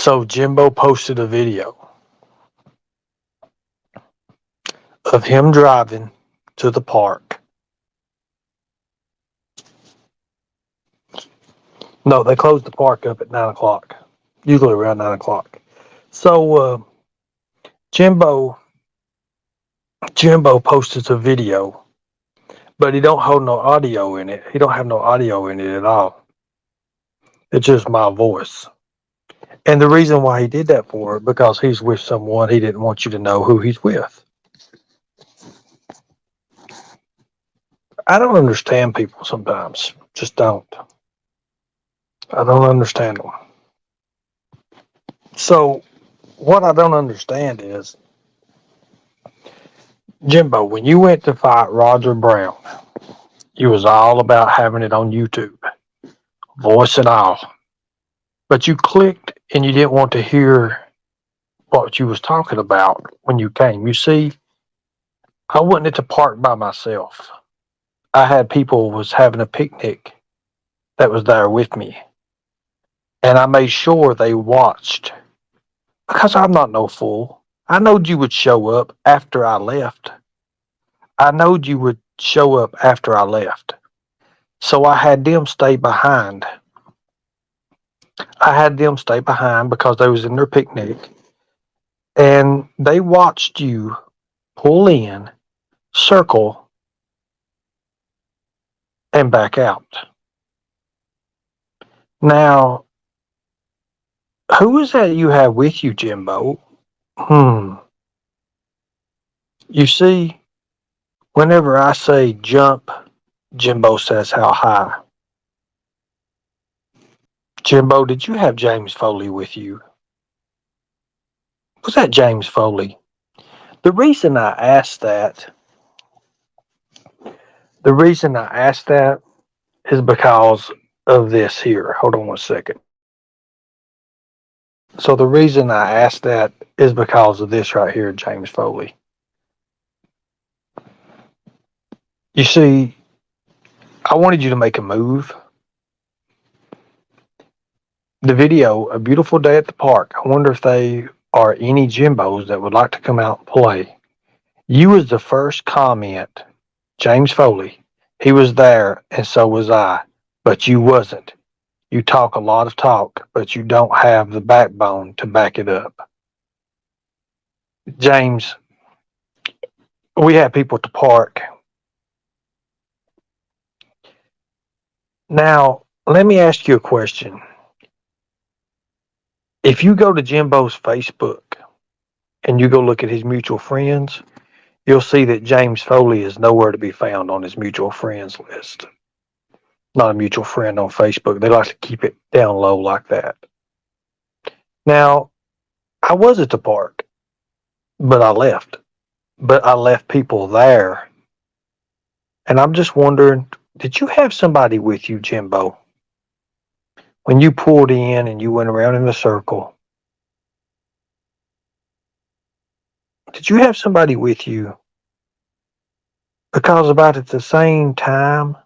So Jimbo posted a video of him driving to the park. No, they closed the park up at 9 o'clock, usually around 9 o'clock. So Jimbo posted a video, but he don't hold no audio in it. He don't have no audio in it at all. It's just my voice. And the reason why he did that for, because he's with someone he didn't want you to know who he's with. I don't understand people sometimes. Just don't. I don't understand them. So what I don't understand is, Jimbo, when you went to fight Roger Brown, you was all about having it on YouTube, voice and all. But you clicked and you didn't want to hear what you was talking about when you came. You see, I wasn't at the park by myself. I had people was having a picnic that was there with me. And I made sure they watched. Because I'm not no fool. I knowed you would show up after I left. I knowed you would show up after I left. So I had them stay behind. Because they was in their picnic. And they watched you pull in, circle, and back out. Now, who is that you have with you, Jimbo? You see, whenever I say jump, Jimbo says how high. Jimbo, did you have James Foley with you? Was that James Foley? The reason I asked that is because of this here. Hold on 1 second. So the reason I asked that is because of this right here, James Foley. You see, I wanted you to make a move. The video, A Beautiful Day at the Park, I wonder if they are any Jimbos that would like to come out and play. You was the first comment, James Foley. He was there, and so was I, but you wasn't. You talk a lot of talk, but you don't have the backbone to back it up. James, we have people at the park. Now, let me ask you a question. If you go to Jimbo's Facebook and you go look at his mutual friends, you'll see that James Foley is nowhere to be found on his mutual friends list. Not a mutual friend on Facebook. They like to keep it down low like that. Now, I was at the park, but I left. But I left people there. And I'm just wondering, did you have somebody with you, Jimbo? When you pulled in and you went around in a circle, did you have somebody with you? Because about at the same time,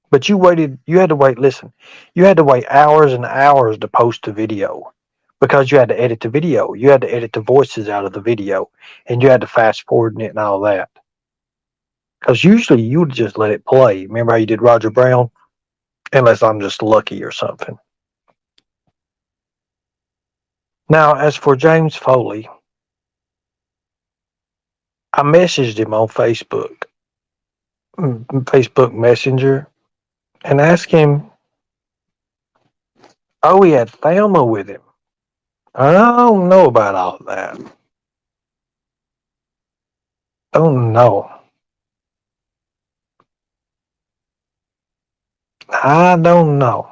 but you had to wait, listen, you had to wait hours and hours to post a video because you had to edit the video. You had to edit the voices out of the video and you had to fast forward it and all that. Because usually you would just let it play. Remember how you did Roger Brown? Unless I'm just lucky or something. Now, as for James Foley, I messaged him on Facebook Messenger, and asked him, oh, he had Thelma with him. I don't know about all that. Don't know. I don't know.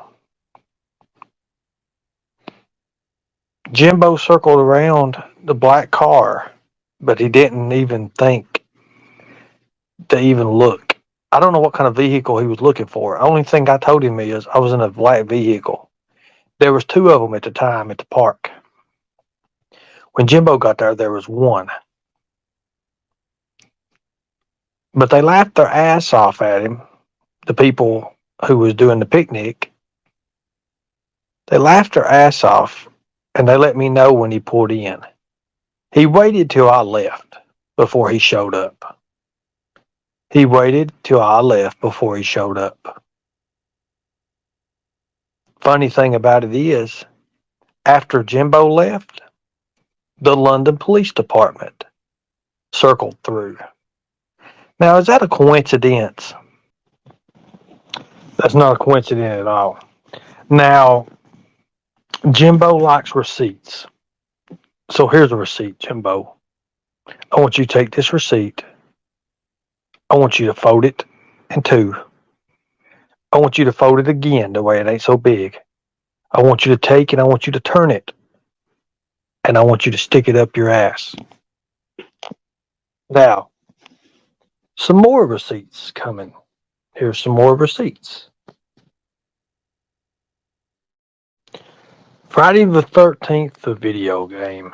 Jimbo circled around the black car, but he didn't even think to even look. I don't know what kind of vehicle he was looking for. The only thing I told him is I was in a black vehicle. There was 2 of them at the time at the park. When Jimbo got there, there was 1. But they laughed their ass off at him, the people who was doing the picnic. They laughed their ass off and they let me know when he pulled in. He waited till I left before he showed up. He waited till I left before he showed up. Funny thing about it is, after Jimbo left, the London Police Department circled through. Now, is that a coincidence? That's not a coincidence at all. Now, Jimbo likes receipts. So here's a receipt, Jimbo. I want you to take this receipt. I want you to fold it in two. I want you to fold it again the way it ain't so big. I want you to take and I want you to turn it. And I want you to stick it up your ass. Now, some more receipts coming. Here's some more receipts. Friday the 13th, the video game.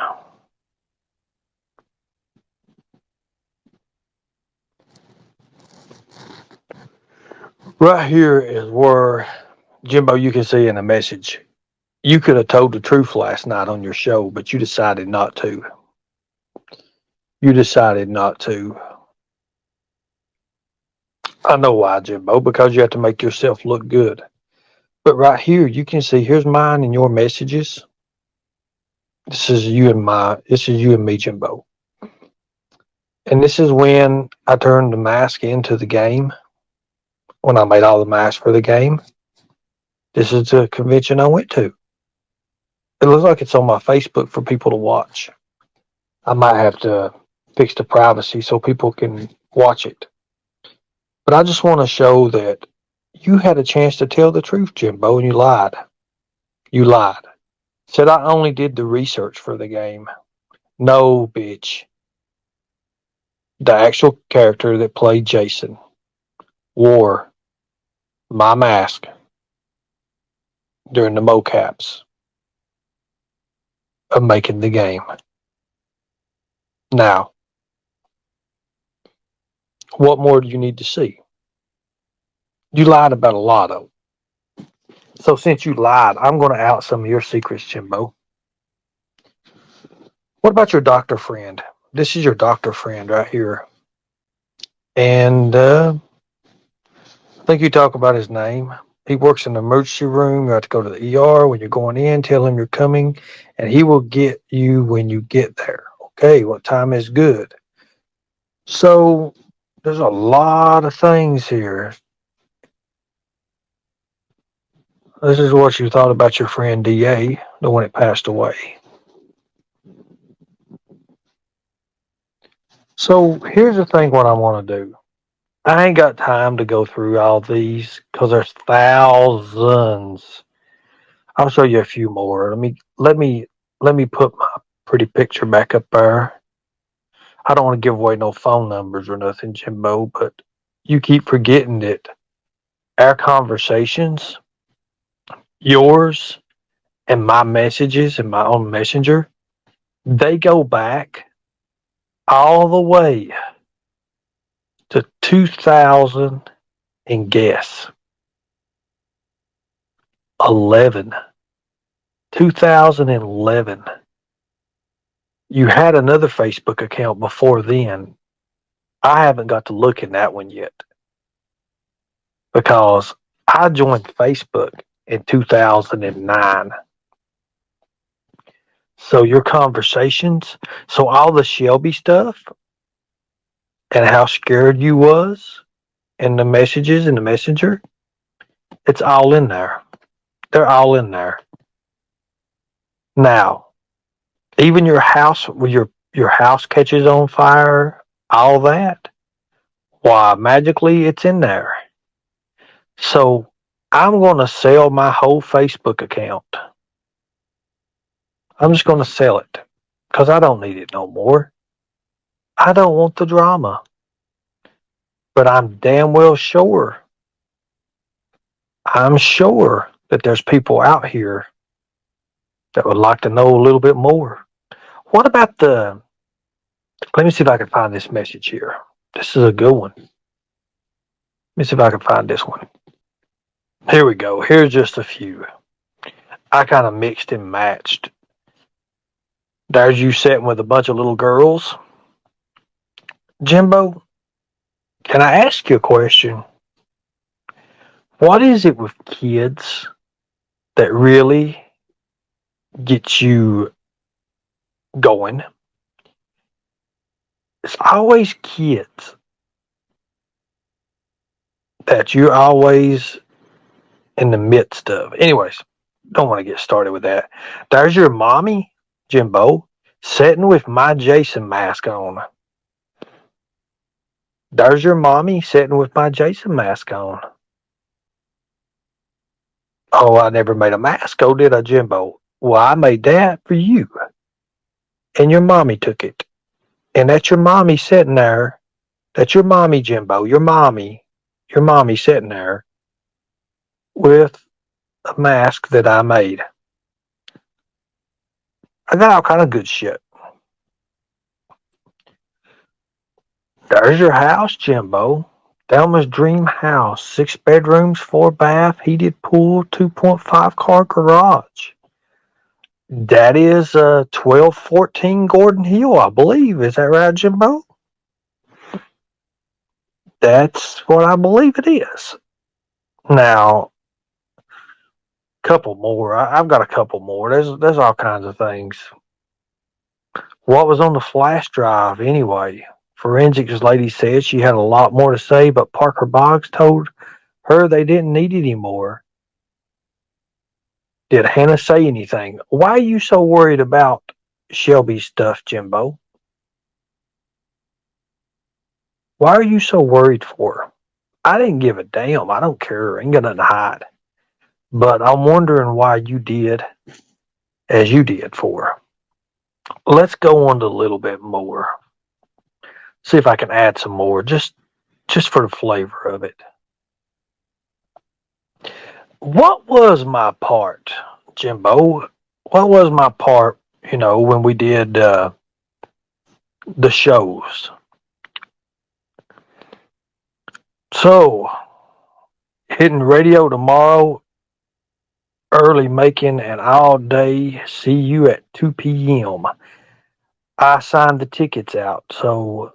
Right here is where, Jimbo, you can see in the message, you could have told the truth last night on your show, but you decided not to. You decided not to. I know why, Jimbo, because you have to make yourself look good. But right here, you can see, here's mine and your messages. This is you and me, Jimbo. And this is when I turned the mask into the game. When I made all the masks for the game. This is the convention I went to. It looks like it's on my Facebook for people to watch. I might have to fix the privacy so people can watch it. But I just want to show that you had a chance to tell the truth, Jimbo, and you lied. You lied. Said I only did the research for the game. No, bitch. The actual character that played Jason wore my mask during the mocaps of making the game. Now, what more do you need to see? You lied about a lot of them. So since you lied, I'm going to out some of your secrets, Jimbo. What about your doctor friend? This is your doctor friend right here. And I think you talk about his name. He works in the emergency room. You have to go to the ER when you're going in. Tell him you're coming, and he will get you when you get there. Okay, what time is good? So there's a lot of things here. This is what you thought about your friend DA, the one that passed away. So here's the thing what I want to do. I ain't got time to go through all these because there's thousands. I'll show you a few more. Let me put my pretty picture back up there. I don't want to give away no phone numbers or nothing, Jimbo, but you keep forgetting that our conversations, yours and my messages and my own messenger, they go back all the way to 2000 and guess 11. 2011. You had another Facebook account before then. I haven't got to look in that one yet because I joined Facebook in 2009. So your conversations, so all the Shelby stuff and how scared you was and the messages in the messenger, it's all in there. They're all in there. Now, even your house, when your house catches on fire, all that, why, magically it's in there. So I'm going to sell my whole Facebook account. I'm just going to sell it because I don't need it no more. I don't want the drama. But I'm damn well sure. I'm sure that there's people out here that would like to know a little bit more. What about let me see if I can find this message here. This is a good one. Let me see if I can find this one. Here we go. Here's just a few. I kind of mixed and matched There's you sitting with a bunch of little girls. Jimbo, can I ask you a question? What is it with kids that really gets you going? It's always kids that you're always in the midst of. Anyways, don't want to get started with that. There's your mommy, Jimbo, sitting with my Jason mask on. There's your mommy sitting with my Jason mask on. Oh, I never made a mask, oh, did I, Jimbo? Well, I made that for you. And your mommy took it. And that's your mommy sitting there. That's your mommy, Jimbo. Your mommy sitting there with a mask that I made. I got all kind of good shit. There's your house, Jimbo. Thelma's dream house. 6 bedrooms, 4 bath, heated pool, 2.5 car garage. That is 1214 Gordon Hill, I believe. Is that right, Jimbo? That's what I believe it is. Now, couple more. I've got a couple more. There's all kinds of things. What was on the flash drive anyway? Forensics lady said she had a lot more to say, but Parker Boggs told her they didn't need it anymore. Did Hannah say anything? Why are you so worried about Shelby's stuff, Jimbo? Why are you so worried for her? I didn't give a damn. I don't care. I ain't got nothing to hide. But I'm wondering why you did as you did for her. Let's go on to a little bit more. See if I can add some more, just for the flavor of it. What was my part, Jimbo? What was my part, when we did the shows? So, hitting radio tomorrow, early, making an all-day, see you at 2 p.m. I signed the tickets out, so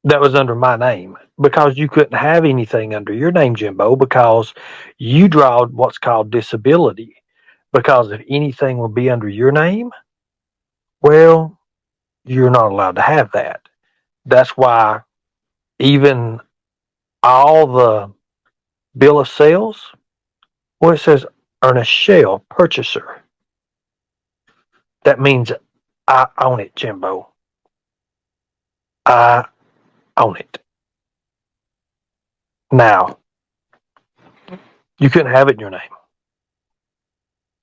that was under my name, because you couldn't have anything under your name, Jimbo, because you drawed what's called disability. Because if anything will be under your name, well, you're not allowed to have that. That's why even all the bill of sales, well, it says Ernest Shell, purchaser. That means I own it, Jimbo. I own it. Now, you couldn't have it in your name.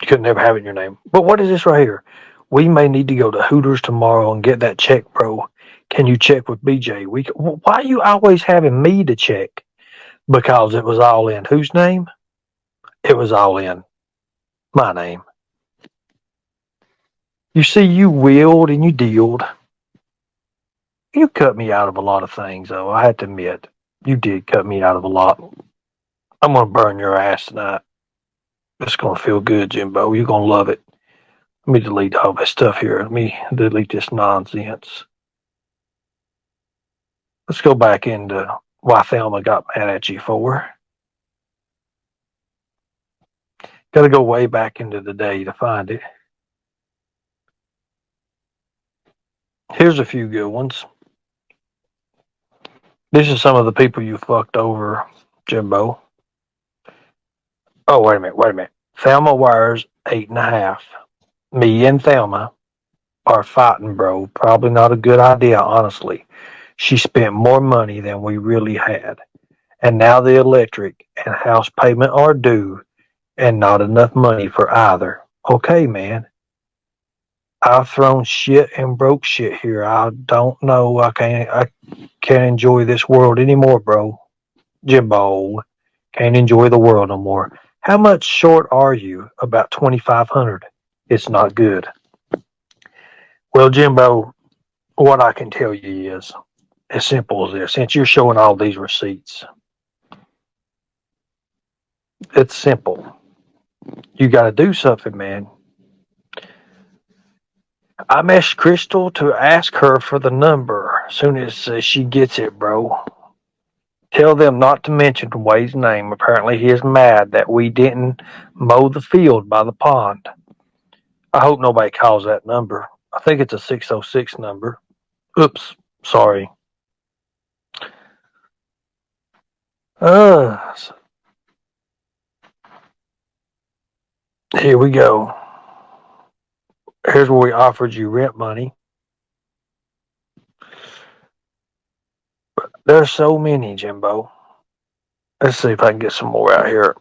You could never have it in your name. But what is this right here? We may need to go to Hooters tomorrow and get that check, bro. Can you check with BJ? Why are you always having me to check? Because it was all in whose name? It was all in my name. You see, you wheeled and you dealed. You cut me out of a lot of things, though. I have to admit, you did cut me out of a lot. I'm going to burn your ass tonight. It's going to feel good, Jimbo. You're going to love it. Let me delete all this stuff here. Let me delete this nonsense. Let's go back into why Thelma got mad at you for. Got to go way back into the day to find it. Here's a few good ones. This is some of the people you fucked over, Jimbo. Oh, wait a minute. Thelma wears 8.5. Me and Thelma are fighting, bro. Probably not a good idea, honestly. She spent more money than we really had. And now the electric and house payment are due and not enough money for either. Okay, man. I've thrown shit and broke shit here. I don't know. I can't enjoy this world anymore, bro. Jimbo. Can't enjoy the world no more. How much short are you? About 2,500. It's not good. Well, Jimbo, what I can tell you is as simple as this. Since you're showing all these receipts, it's simple. You got to do something, man. I messaged Crystal to ask her for the number as soon as she gets it, bro. Tell them not to mention Wade's name. Apparently he is mad that we didn't mow the field by the pond. I hope nobody calls that number. I think it's a 606 number. Oops, sorry. Uh, Here we go. Here's where we offered you rent money. There's so many, Jimbo. Let's see if I can get some more out here.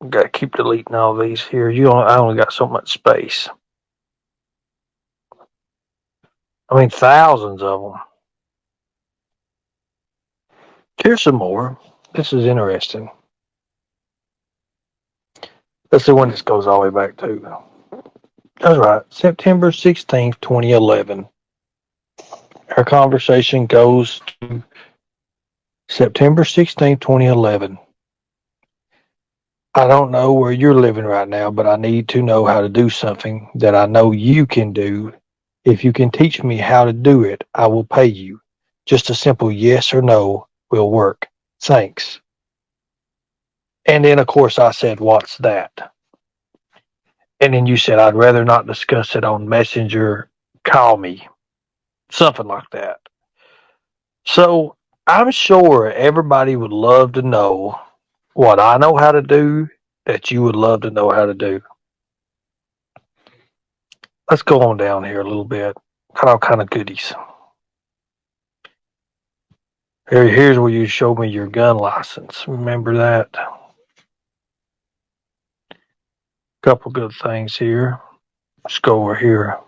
Got to keep deleting all these here. I only got so much space. I mean, thousands of them. Here's some more. This is interesting. Let's see when this goes all the way back to. That's right, September 16th, 2011. Our conversation goes to September 16th, 2011. I don't know where you're living right now, but I need to know how to do something that I know you can do. If you can teach me how to do it, I will pay you. Just a simple yes or no will work. Thanks. And then, of course, I said, what's that? And then you said, I'd rather not discuss it on Messenger. Call me. Something like that. So I'm sure everybody would love to know what I know how to do that you would love to know how to do. Let's go on down here a little bit. Got all kind of goodies. Here's where you showed me your gun license. Remember that? Couple good things here. Let's go over here.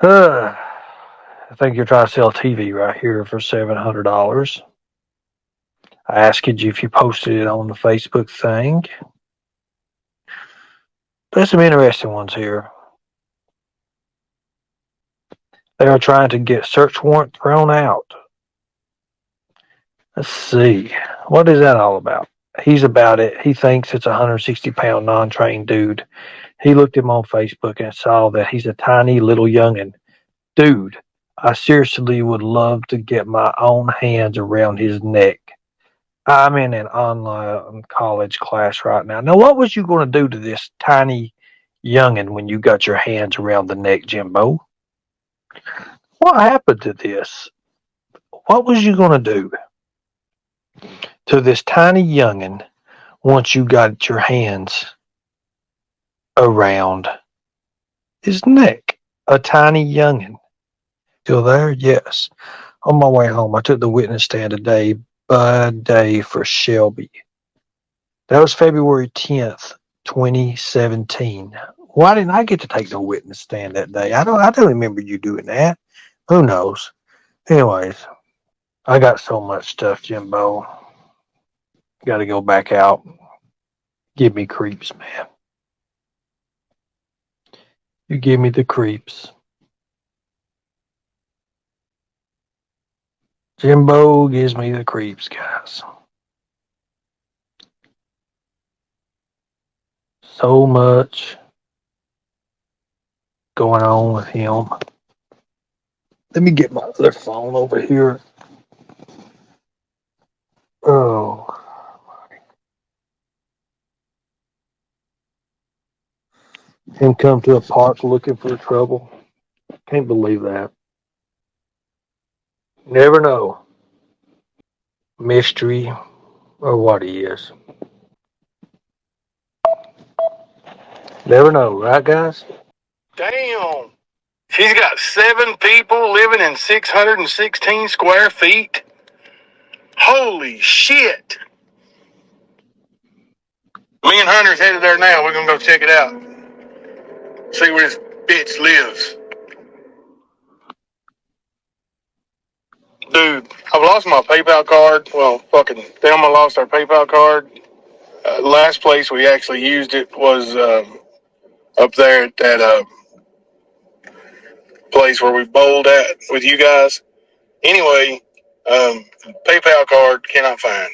I think you're trying to sell a TV right here for $700. I asked you if you posted it on the Facebook thing. There's some interesting ones here. They are trying to get search warrant thrown out. Let's see. What is that all about? He's about it. He thinks it's a 160-pound non-trained dude. He looked him on Facebook and saw that he's a tiny little youngin'. Dude, I seriously would love to get my own hands around his neck. I'm in an online college class right now. Now, what was you going to do to this tiny youngin' when you got your hands around the neck, Jimbo? What happened to this? What was you going to do to this tiny youngin' once you got your hands around his neck? A tiny youngin'. Still there? Yes. On my way home, I took the witness stand today by day for Shelby. That was February 10th, 2017. Why didn't I get to take the witness stand that day? I don't remember you doing that. Who knows? Anyways, I got so much stuff, Jimbo. Got to go back out. Give me creeps, man. You give me the creeps. Jimbo gives me the creeps, guys. So much going on with him. Let me get my other phone over here. Oh. Him come to a park looking for trouble. Can't believe that. Never know. Mystery or what he is. Never know, right, guys? Damn. She's got 7 people living in 616 square feet. Holy shit. Me and Hunter's headed there now. We're going to go check it out. See where this bitch lives. Dude, I've lost my PayPal card. Well, fucking Thelma lost our PayPal card. Last place we actually used it was up there at that place where we bowled at with you guys. Anyway, PayPal card cannot find.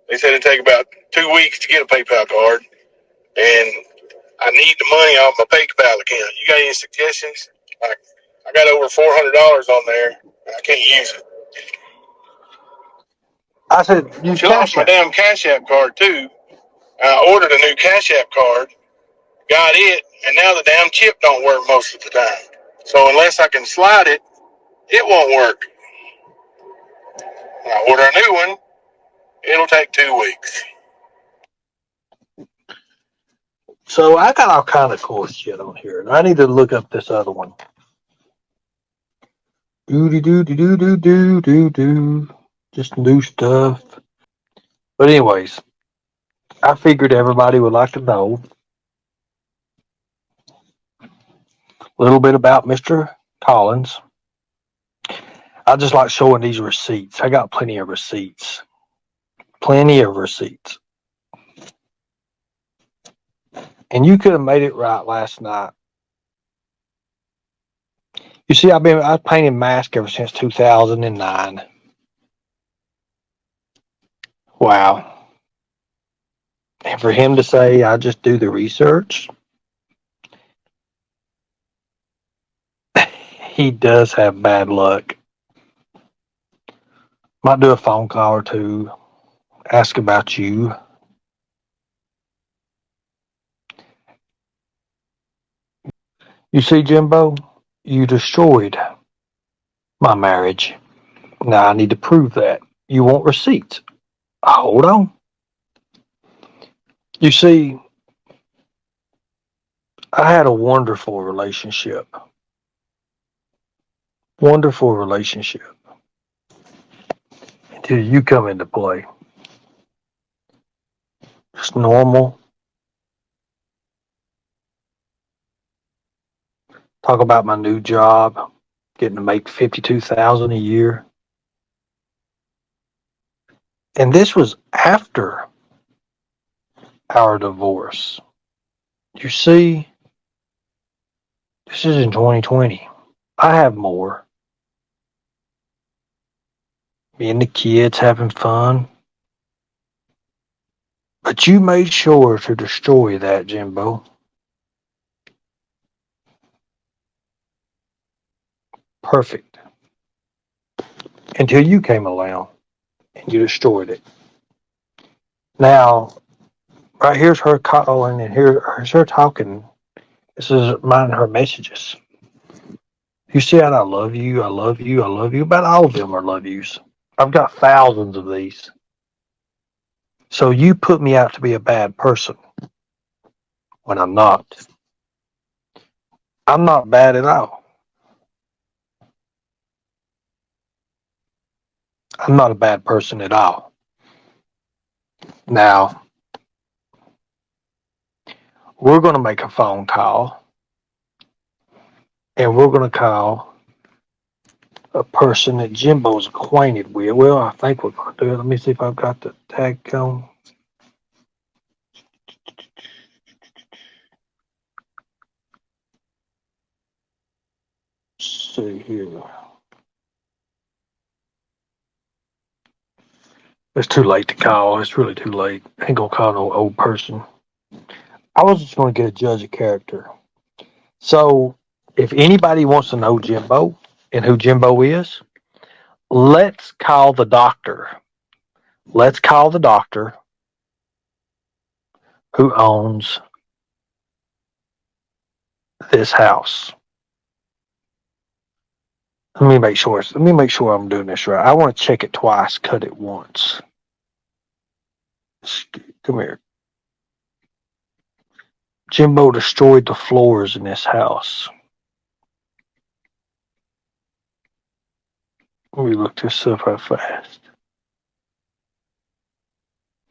They said it'd take about 2 weeks to get a PayPal card, and I need the money off my PayPal account. You got any suggestions? Like, I got over $400 on there. I can't use it. I said, she lost my damn Cash App card too. I ordered a new Cash App card, got it, and now the damn chip don't work most of the time. So unless I can slide it, it won't work. When I order a new one, it'll take 2 weeks. So I got all kind of cool shit on here, and I need to look up this other one. Do. Just new stuff. But anyways, I figured everybody would like to know a little bit about Mr. Collins. I just like showing these receipts. I got plenty of receipts. And you could have made it right last night. You see, I've painted masks ever since 2009. Wow. And for him to say, I just do the research, he does have bad luck. Might do a phone call or two, ask about you. You see, Jimbo, you destroyed my marriage. Now I need to prove that. You want receipts. Hold on. You see, I had a wonderful relationship. Wonderful relationship. Until you come into play. Just normal. Talk about my new job. Getting to make $52,000 a year. And this was after our divorce. You see, this is in 2020. I have more. Me and the kids having fun. But you made sure to destroy that, Jimbo. Perfect. Until you came along and you destroyed it. Now, right here's her calling and here's her talking. This is mine, her messages. You see how I love you, I love you, I love you. About all of them are love yous. I've got thousands of these. So you put me out to be a bad person when I'm not. I'm not bad at all. I'm not a bad person at all. Now, we're going to make a phone call, and we're going to call a person that Jimbo's acquainted with. Well, I think we're going to do it. Let me see if I've got the tag on. Let's see here. It's too late to call. It's really too late. I ain't going to call no old person. I was just going to get a judge of character. So, if anybody wants to know Jimbo and who Jimbo is, let's call the doctor. Let's call the doctor who owns this house. Let me make sure I'm doing this right. I want to check it twice, cut it once. Come here. Jimbo destroyed the floors in this house. Let me look this up real fast.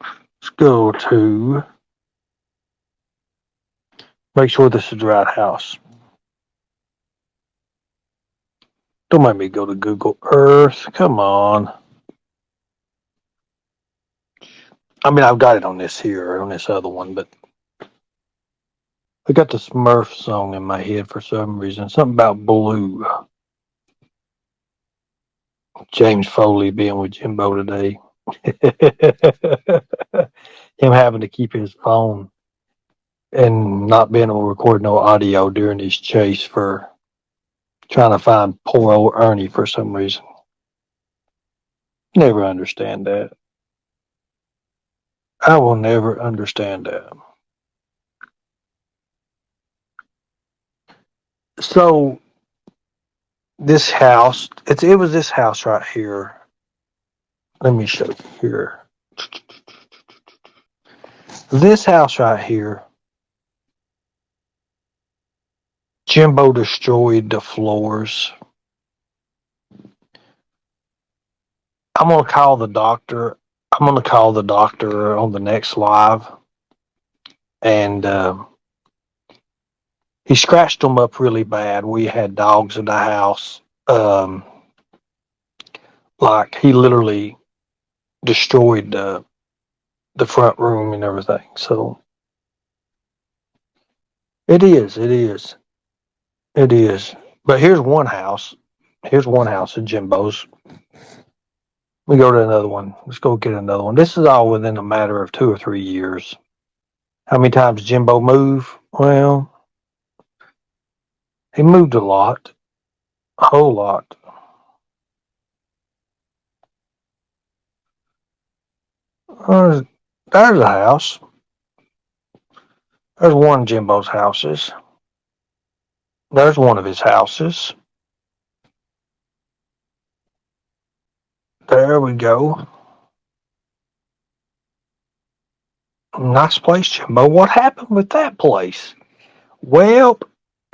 Let's go to make sure this is the right house. Don't make me go to Google Earth. Come on. I mean, I've got it on this here, on this other one, but I got the Smurf song in my head for some reason. Something about blue. James Foley being with Jimbo today. Him having to keep his phone and not being able to record no audio during his chase for trying to find poor old Ernie for some reason. Never understand that. I will never understand that. So this house, it was this house right here. Let me show you here. This house right here, Jimbo destroyed the floors. I'm gonna call the doctor. I'm gonna call the doctor on the next live, and he scratched them up really bad. We had dogs in the house. Like he literally destroyed the front room and everything. So it is, it is, it is. But here's one house. Here's one house at Jimbo's. We go to another one. Let's go get another one. This is all within a matter of 2 or 3 years. How many times Jimbo moved? Well, he moved a lot, a whole lot. There's a house. There's one of Jimbo's houses. There's one of his houses. There we go. Nice place, Jimbo. What happened with that place? Well,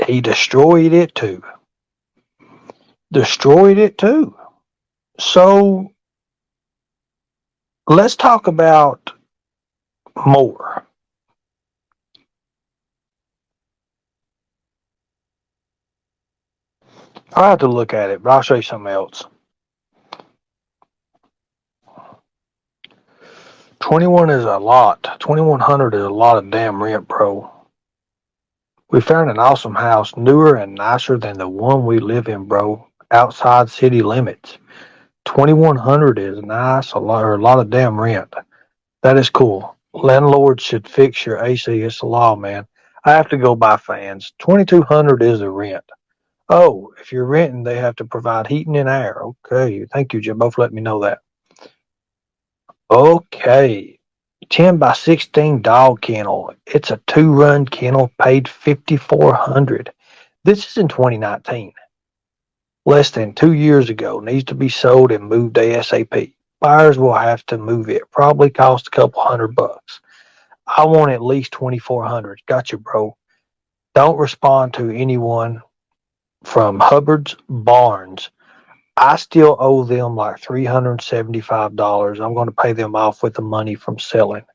he destroyed it too. Destroyed it too. So let's talk about more. I'll have to look at it, but I'll show you something else. 21 is a lot. 2100 is a lot of damn rent, bro. We found an awesome house, newer and nicer than the one we live in, bro. Outside city limits. 2100 is nice, a lot of damn rent. That is cool. Landlords should fix your AC. It's the law, man. I have to go by fans. 2200 is the rent. Oh, if you're renting, they have to provide heating and air. Okay. Thank you, Jimbo, for letting me know that. Okay. 10 by 16 dog kennel. It's a 2-run kennel, paid $5,400. This is in 2019. Less than 2 years ago. Needs to be sold and moved ASAP. Buyers will have to move it. Probably cost a couple $100. I want at least 2,400. Gotcha, bro. Don't respond to anyone from Hubbard's Barnes. I still owe them like $375. I'm going to pay them off with the money from selling.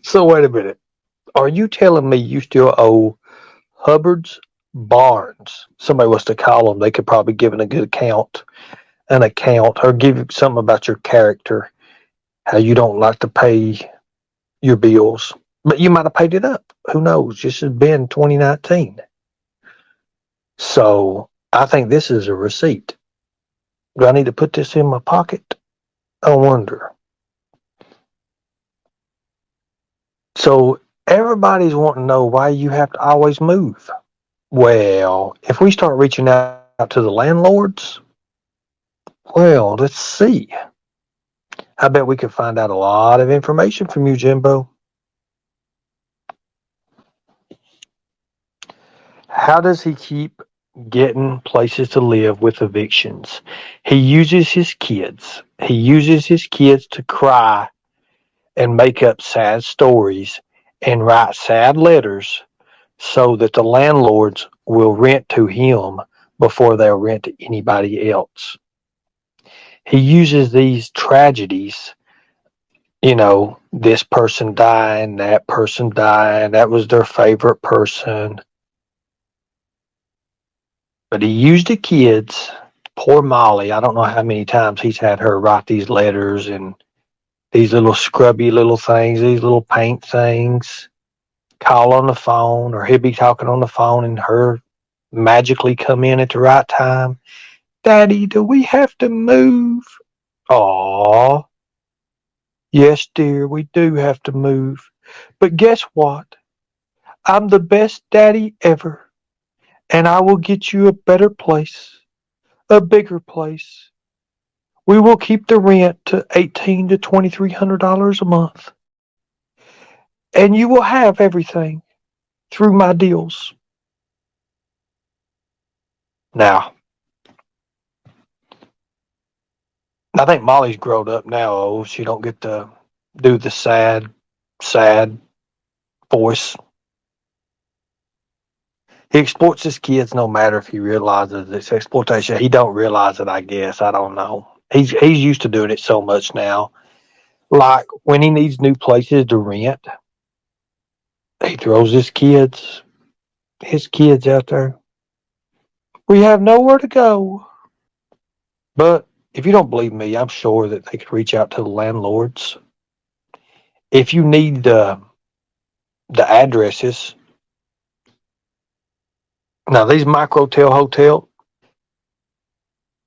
So wait a minute. Are you telling me you still owe Hubbard's Barnes? Somebody was to call them. They could probably give an account, or give you something about your character, how you don't like to pay your bills. But you might have paid it up. Who knows? This has been 2019. So I think this is a receipt. Do I need to put this in my pocket? I wonder. So everybody's wanting to know why you have to always move. Well, if we start reaching out to the landlords, well, let's see. I bet we could find out a lot of information from you, Jimbo. How does he keep getting places to live with evictions? He uses his kids. He uses his kids to cry and make up sad stories and write sad letters so that the landlords will rent to him before they'll rent to anybody else. He uses these tragedies, this person dying, that person dying, that was their favorite person. But he used the kids. Poor Molly, I don't know how many times he's had her write these letters and these little scrubby little things, these little paint things, call on the phone, or he'll be talking on the phone and her magically come in at the right time. Daddy, do we have to move? Aww. Yes, dear, we do have to move. But guess what? I'm the best daddy ever, and I will get you a better place, a bigger place. We will keep the rent to $1,800 to $2,300 a month, and you will have everything through my deals. Now, I think Molly's grown up now. Oh, she don't get to do the sad voice. He exploits his kids no matter if he realizes it's exploitation. He don't realize it, I guess. I don't know. He's used to doing it so much now. Like when he needs new places to rent, he throws his kids out there. We have nowhere to go. But if you don't believe me, I'm sure that they could reach out to the landlords. If you need the addresses, now these microtel hotel,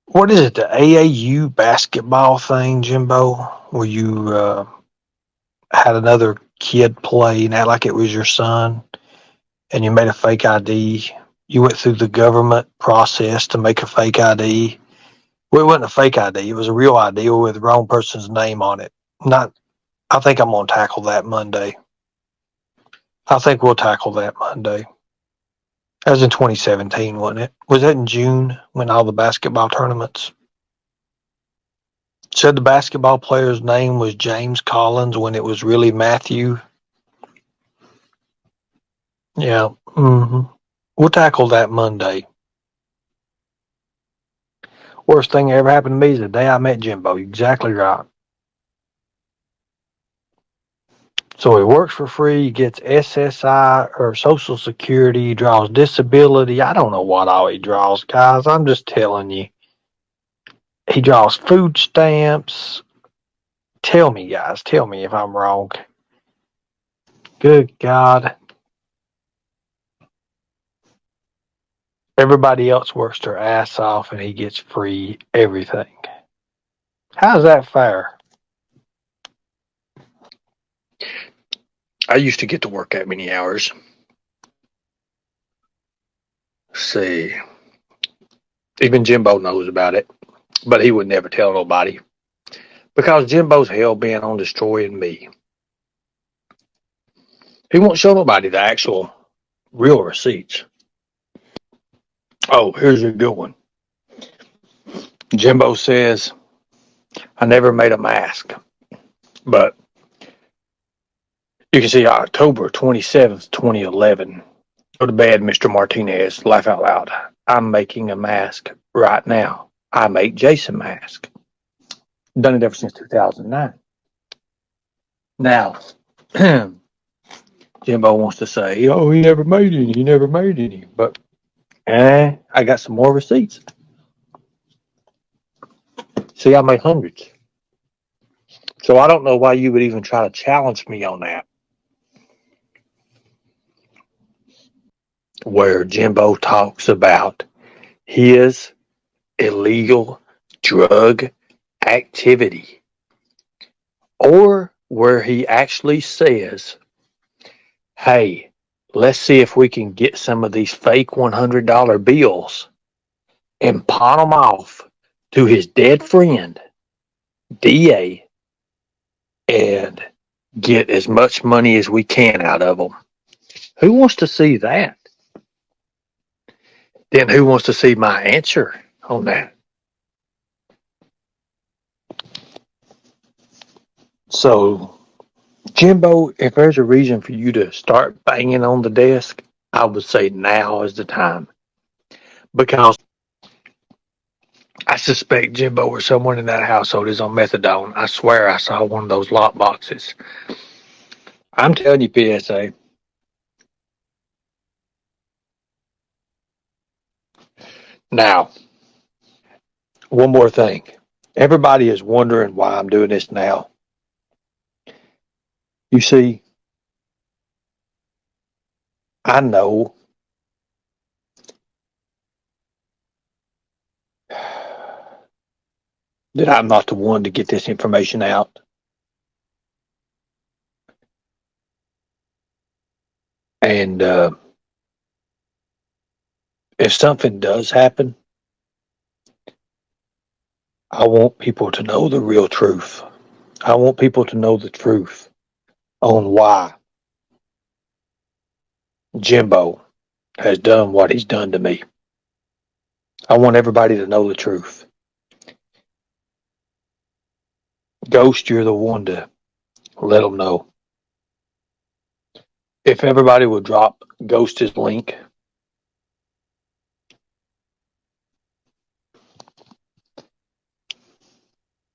what is it? The AAU basketball thing, Jimbo, where you had another kid play and act like it was your son, and you made a fake ID. You went through the government process to make a fake ID. Well, it wasn't a fake ID; it was a real ID with the wrong person's name on it. Not. I think I'm gonna tackle that Monday. I think we'll tackle that Monday. That was in 2017, wasn't it? Was that in June when all the basketball tournaments? Said the basketball player's name was James Collins when it was really Matthew. Yeah. We'll tackle that Monday. Worst thing that ever happened to me is the day I met Jimbo. Exactly right. So he works for free, he gets SSI or Social Security, he draws disability. I don't know what all he draws, guys. I'm just telling you. He draws food stamps. Tell me, guys. Tell me if I'm wrong. Good God. Everybody else works their ass off and he gets free everything. How's that fair? I used to get to work that many hours. Let's see. Even Jimbo knows about it, but he would never tell nobody because Jimbo's hell bent on destroying me. He won't show nobody the actual real receipts. Oh, here's a good one. Jimbo says, I never made a mask, but you can see October 27th, 2011. Go to bed, Mr. Martinez. Laugh out loud. I'm making a mask right now. I make Jason mask. Done it ever since 2009. Now, Jimbo wants to say, oh, he never made any. He never made any. But I got some more receipts. See, I made hundreds. So I don't know why you would even try to challenge me on that. Where Jimbo talks about his illegal drug activity, or where he actually says, hey, let's see if we can get some of these fake $100 bills and pawn them off to his dead friend, DA, and get as much money as we can out of them. Who wants to see that? Then who wants to see my answer on that? So, Jimbo, if there's a reason for you to start banging on the desk, I would say now is the time. Because I suspect Jimbo or someone in that household is on methadone. I swear I saw one of those lock boxes. I'm telling you, PSA. Now, one more thing. Everybody is wondering why I'm doing this now. You see, I know that I'm not the one to get this information out. And if something does happen, I want people to know the real truth. I want people to know the truth on why Jimbo has done what he's done to me. I want everybody to know the truth. Ghost, you're the one to let them know. If everybody would drop Ghost's link,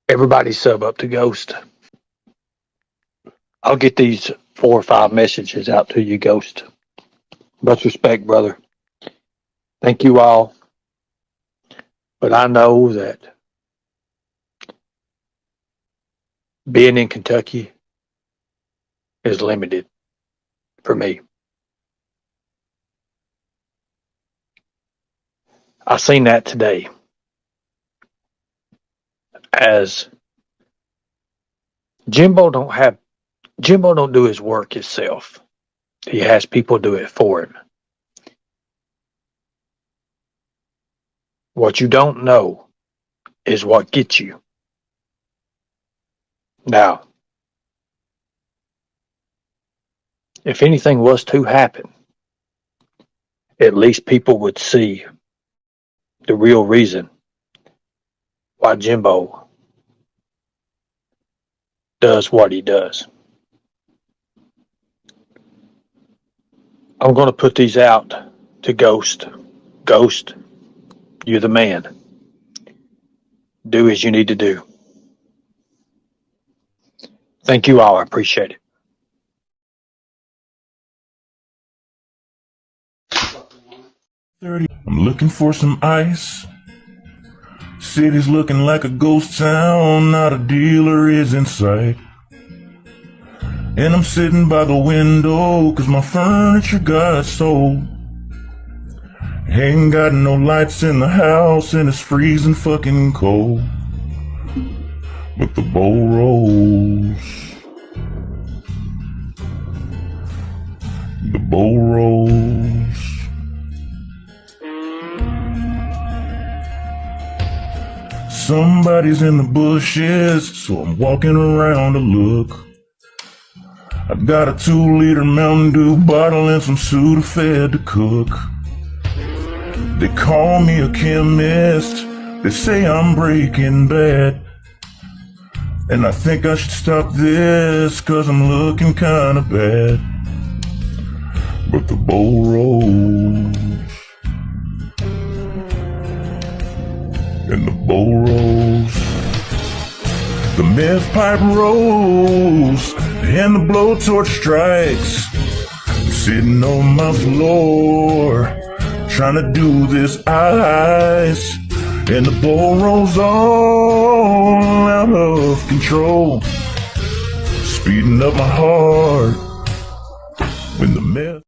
everybody sub up to Ghost. I'll get these 4 or 5 messages out to you, Ghost. Much respect, brother. Thank you all. But I know that being in Kentucky is limited for me. I seen that today as Jimbo don't do his work himself. He has people do it for him. What you don't know is what gets you. Now, if anything was to happen, at least people would see the real reason why Jimbo does what he does. I'm going to put these out to Ghost. Ghost, you're the man. Do as you need to do. Thank you all. I appreciate it. I'm looking for some ice. City's looking like a ghost town, not a dealer is in sight. And I'm sitting by the window, cause my furniture got sold. Ain't got no lights in the house, and it's freezing fucking cold. But the bowl rolls. The bowl rolls. Somebody's in the bushes, so I'm walking around to look. I got a 2-liter Mountain Dew bottle and some Sudafed to cook. They call me a chemist, they say I'm breaking bad. And I think I should stop this, cause I'm looking kinda bad. But the bowl rolls. And the bowl rolls. The meth pipe rolls, and the blowtorch strikes. I'm sitting on my floor, trying to do this ice. And the bowl rolls all out of control, speeding up my heart when the meth